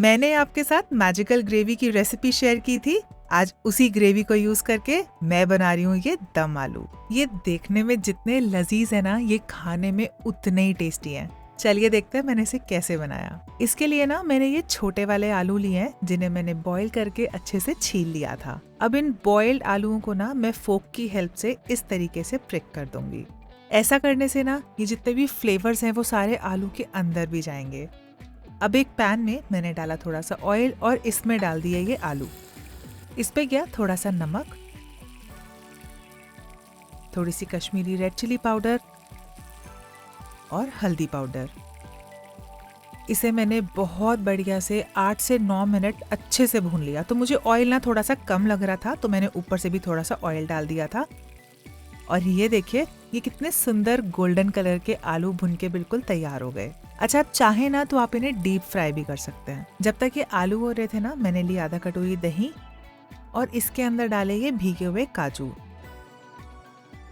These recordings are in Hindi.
मैंने आपके साथ मैजिकल ग्रेवी की रेसिपी शेयर की थी। आज उसी ग्रेवी को यूज करके मैं बना रही हूँ ये दम आलू। ये देखने में जितने लजीज है ना, ये खाने में उतने ही टेस्टी हैं। चलिए देखते हैं मैंने इसे कैसे बनाया। इसके लिए ना मैंने ये छोटे वाले आलू लिए हैं, जिन्हें मैंने बॉईल करके अच्छे से छील लिया था। अब इन बॉइल्ड आलूओं को ना मैं फोक की हेल्प से इस तरीके से प्रिक कर दूंगी। ऐसा करने से ना ये जितने भी फ्लेवर्स हैं वो सारे आलू के अंदर भी जाएंगे। अब एक पैन में मैंने डाला थोड़ा सा ऑयल और इसमें डाल दिया ये आलू। इस पे गया थोड़ा सा नमक, थोड़ी सी कश्मीरी रेड चिली पाउडर और हल्दी पाउडर। इसे मैंने बहुत बढ़िया से 8 से 9 मिनट अच्छे से भून लिया। तो मुझे ऑयल ना थोड़ा सा कम लग रहा था, तो मैंने ऊपर से भी थोड़ा सा ऑयल डाल दिया था। और ये देखिए, ये कितने सुंदर गोल्डन कलर के आलू भुन के बिल्कुल तैयार हो गए। अच्छा, आप चाहे ना तो आप इन्हें डीप फ्राई भी कर सकते हैं। जब तक ये आलू हो रहे थे ना, मैंने ली आधा कटोरी दही और इसके अंदर डाले ये भीगे हुए काजू।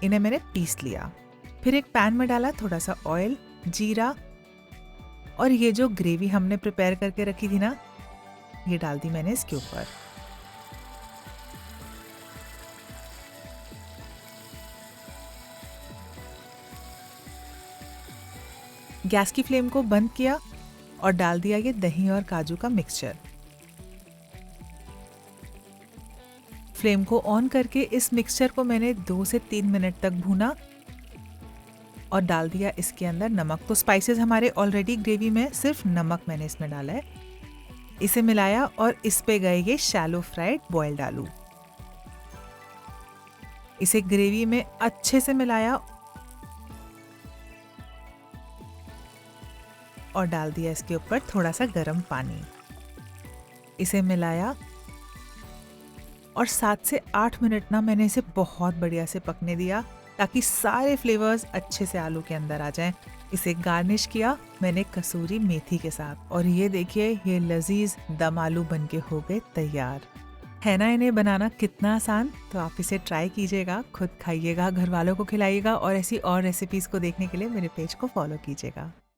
इन्हें मैंने पीस लिया। फिर एक पैन में डाला थोड़ा सा ऑयल, जीरा और ये जो ग्रेवी हमने प्रिपेयर करके रखी थी ना, ये डाल दी मैंने इसके ऊपर। गैस की फ्लेम को बंद किया और डाल दिया ये दही और काजू का मिक्सचर। फ्लेम को ऑन करके इस मिक्सचर को मैंने 2 से 3 मिनट तक भूना और डाल दिया इसके अंदर नमक। तो स्पाइसेस हमारे ऑलरेडी ग्रेवी में, सिर्फ नमक मैंने इसमें डाला है। इसे मिलाया और इस पे गए ये शैलो फ्राइड बॉइल्ड आलू। इसे ग्रेवी में अच्छे से मिलाया और डाल दिया इसके ऊपर थोड़ा सा गर्म पानी। इसे मिलाया और 7 से 8 मिनट ना मैंने इसे बहुत बढ़िया से पकने दिया, ताकि सारे फ्लेवर्स अच्छे से आलू के अंदर आ जाएं। इसे गार्निश किया मैंने कसूरी मेथी के साथ। और ये देखिए, ये लजीज दम आलू बनके हो गए तैयार। है ना इन्हें बनाना कितना आसान। तो आप इसे ट्राई कीजिएगा, खुद खाइएगा, घर वालों को खिलाइएगा और ऐसी और रेसिपीज को देखने के लिए मेरे पेज को फॉलो कीजिएगा।